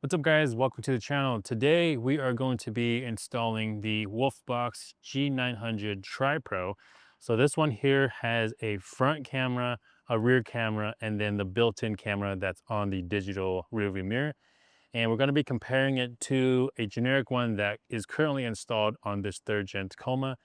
What's up guys, welcome to the channel. Today we are going to be installing the Wolfbox G900 TriPro. So this one here has a front camera, a rear camera, and then the built-in camera that's on the digital rearview mirror. And we're going to be comparing it to a generic one that is currently installed on this third gen Tacoma.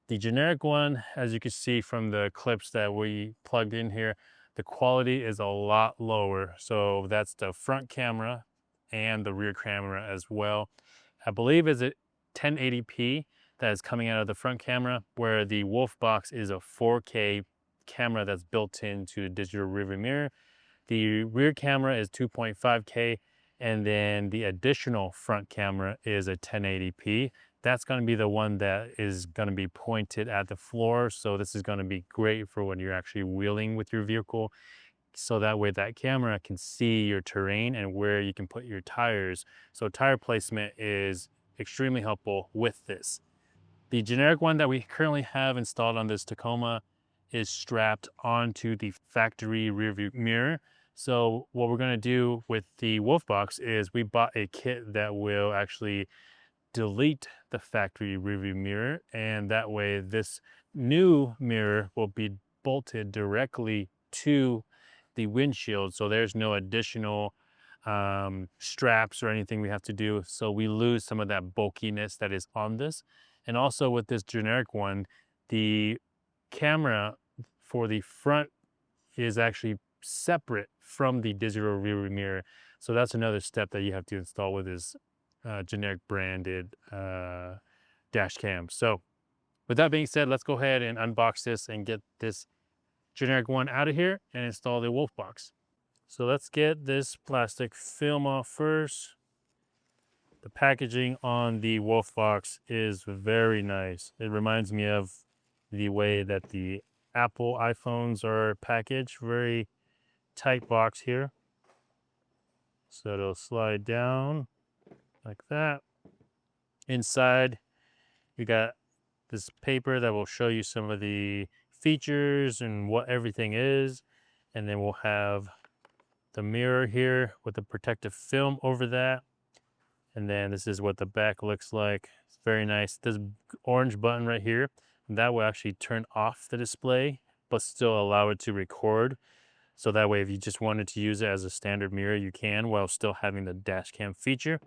The generic one, as you can see from the clips that we plugged in here, the quality is a lot lower. So that's the front camera and the rear camera as well. I believe is a 1080p that is coming out of the front camera, where the Wolfbox is a 4K camera that's built into the digital rearview mirror. The rear camera is 2.5K, and then the additional front camera is a 1080p. That's going to be the one that is going to be pointed at the floor. So this is going to be great for when you're actually wheeling with your vehicle. So that way that camera can see your terrain and where you can put your tires. So tire placement is extremely helpful with this. The generic one that we currently have installed on this Tacoma is strapped onto the factory rearview mirror. So what we're going to do with the Wolfbox is we bought a kit that will actually delete the factory rearview mirror, and that way this new mirror will be bolted directly to the windshield, so there's no additional straps or anything we have to do, so we lose some of that bulkiness that is on this. And also with this generic one, the camera for the front is actually separate from the digital rearview mirror, so that's another step that you have to install with this generic branded dash cam. So with that being said, let's go ahead and unbox this and get this generic one out of here and install the Wolfbox. So let's get this plastic film off first. The packaging on the Wolfbox is very nice. It reminds me of the way that the Apple iPhones are packaged. Very tight box here. So it'll slide down like that. Inside, we got this paper that will show you some of the features and what everything is. And then we'll have the mirror here with the protective film over that. And then this is what the back looks like. It's very nice. This orange button right here, that will actually turn off the display, but still allow it to record. So that way, if you just wanted to use it as a standard mirror, you can, while still having the dash cam feature.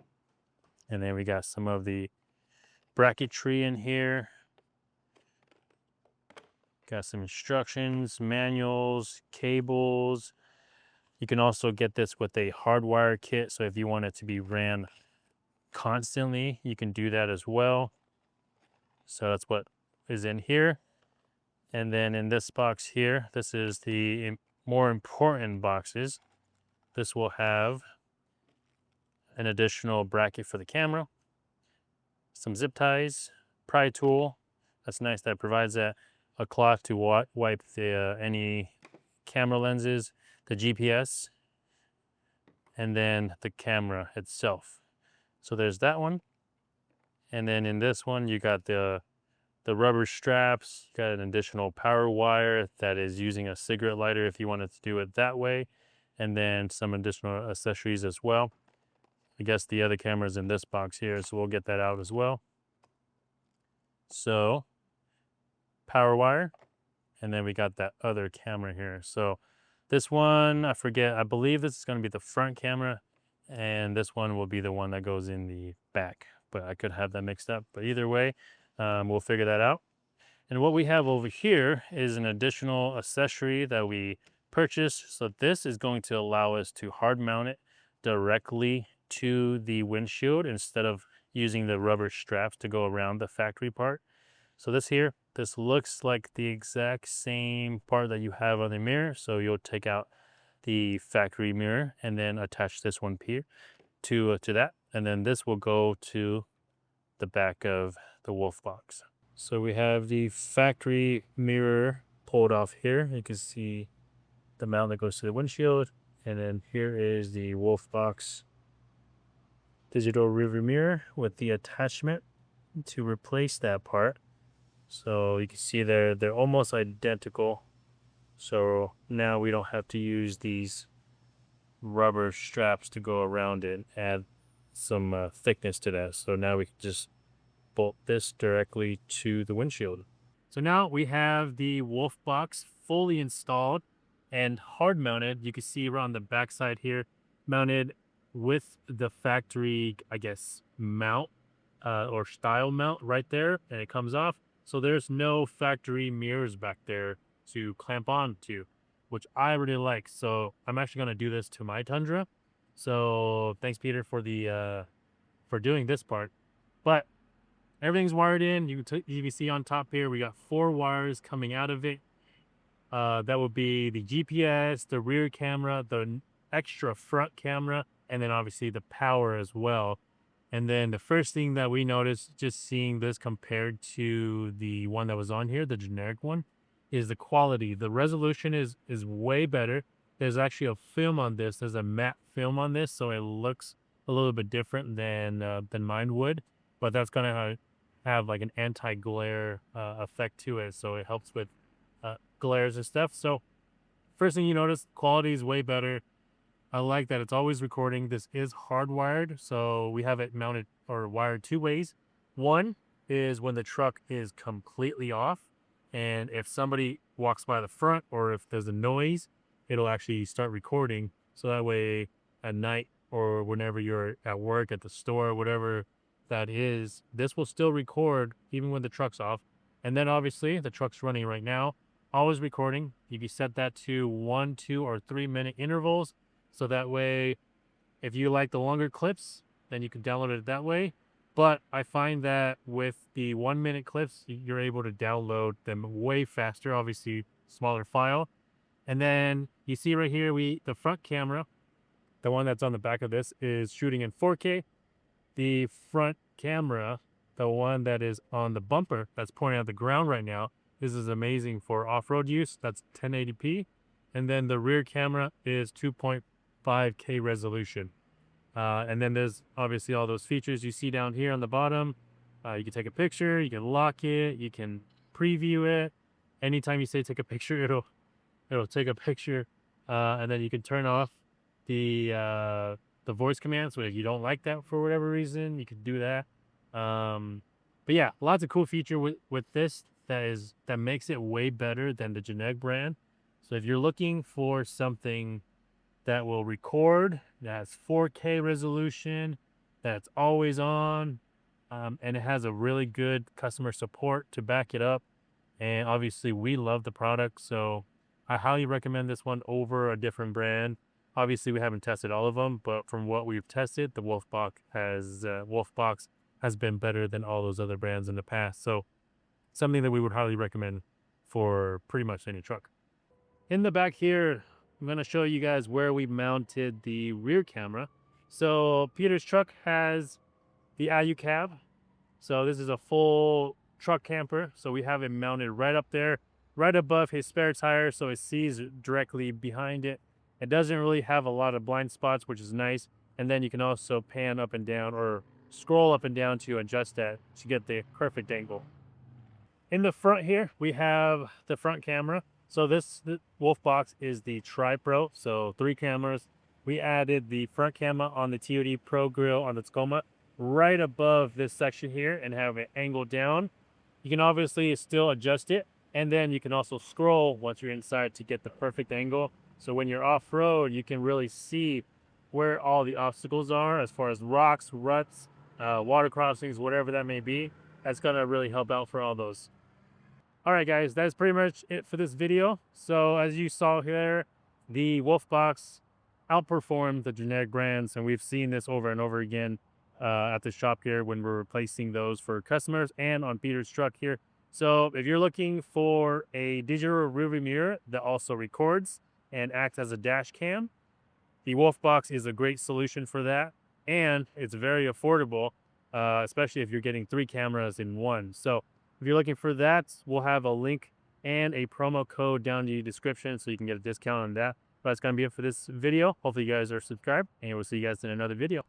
And then we got some of the bracketry in here. Got some instructions, manuals, cables. You can also get this with a hardwire kit. So if you want it to be ran constantly, you can do that as well. So that's what is in here. And then in this box here, this is the more important boxes. This will have an additional bracket for the camera, some zip ties, pry tool. That's nice, that provides that, a cloth to wipe the any camera lenses, the GPS, and then the camera itself. So there's that one. And then in this one, you got the rubber straps. You got an additional power wire that is using a cigarette lighter if you wanted to do it that way. And then some additional accessories as well. I guess the other camera's in this box here, so we'll get that out as well. So power wire, and then we got that other camera here. So this one, I forget, I believe this is going to be the front camera, and this one will be the one that goes in the back, but I could have that mixed up. But either way, we'll figure that out. And what we have over here is an additional accessory that we purchased. So this is going to allow us to hard mount it directly to the windshield instead of using the rubber straps to go around the factory part. So this here, this looks like the exact same part that you have on the mirror. So you'll take out the factory mirror and then attach this one here to that. And then this will go to the back of the Wolfbox. So we have the factory mirror pulled off here. You can see the mount that goes to the windshield. And then here is the Wolfbox digital rearview mirror with the attachment to replace that part. So you can see they're almost identical. So now we don't have to use these rubber straps to go around it and add some thickness to that. So now we can just bolt this directly to the windshield. So now we have the Wolfbox fully installed and hard mounted. You can see around the backside here, mounted with the factory, I guess, mount or style mount right there, and it comes off. So there's no factory mirrors back there to clamp on to, which I really like. So I'm actually going to do this to my Tundra. So thanks, Peter, for the for doing this part. But everything's wired in. You can see on top here, we got 4 wires coming out of it. That would be the GPS, the rear camera, the extra front camera, and then obviously the power as well. And then the first thing that we noticed, just seeing this compared to the one that was on here, the generic one, is the quality. The resolution is way better. There's actually a film on this. There's a matte film on this, so it looks a little bit different than mine would. But that's gonna have like an anti-glare effect to it, so it helps with glares and stuff. So first thing you notice, quality is way better. I like that it's always recording. This is hardwired, so we have it mounted or wired 2 ways. One is when the truck is completely off, and if somebody walks by the front or if there's a noise, it'll actually start recording. So that way at night or whenever you're at work, at the store, whatever that is, this will still record even when the truck's off. And then obviously the truck's running right now, always recording. You can set that to 1, 2, or 3 minute intervals. So that way, if you like the longer clips, then you can download it that way. But I find that with the 1 minute clips, you're able to download them way faster, obviously smaller file. And then you see right here, the front camera, the one that's on the back of this, is shooting in 4K. The front camera, the one that is on the bumper that's pointing at the ground right now, this is amazing for off-road use. That's 1080p. And then the rear camera is 2.5K resolution. And then there's obviously all those features you see down here on the bottom. You can take a picture, you can lock it, you can preview it. Anytime you say take a picture, it'll take a picture. And then you can turn off the voice command. So if you don't like that for whatever reason, you can do that. But yeah, lots of cool feature with this that makes it way better than the generic brand. So if you're looking for something that will record, that has 4K resolution, that's always on, and it has a really good customer support to back it up. And obviously we love the product, so I highly recommend this one over a different brand. Obviously we haven't tested all of them, but from what we've tested, the Wolfbox has been better than all those other brands in the past. So something that we would highly recommend for pretty much any truck. In the back here, I'm going to show you guys where we mounted the rear camera. So Peter's truck has the IU cab. So this is a full truck camper. So we have it mounted right up there, right above his spare tire, so it sees directly behind it. It doesn't really have a lot of blind spots, which is nice. And then you can also pan up and down or scroll up and down to adjust that to get the perfect angle. In the front here, we have the front camera. So the Wolfbox is the TriPro, so 3 cameras. We added the front camera on the TOD Pro grill on the Tacoma right above this section here and have it angled down. You can obviously still adjust it, and then you can also scroll once you're inside to get the perfect angle. So when you're off-road, you can really see where all the obstacles are as far as rocks, ruts, water crossings, whatever that may be. That's gonna really help out for all those. All right, guys, that's pretty much it for this video. So as you saw here, the Wolfbox outperformed the generic brands, and we've seen this over and over again at the shop here when we're replacing those for customers and on Peter's truck here. So if you're looking for a digital rearview mirror that also records and acts as a dash cam, the Wolfbox is a great solution for that, and it's very affordable, especially if you're getting 3 cameras in one. So if you're looking for that, we'll have a link and a promo code down in the description so you can get a discount on that. But that's going to be it for this video. Hopefully you guys are subscribed, and we'll see you guys in another video.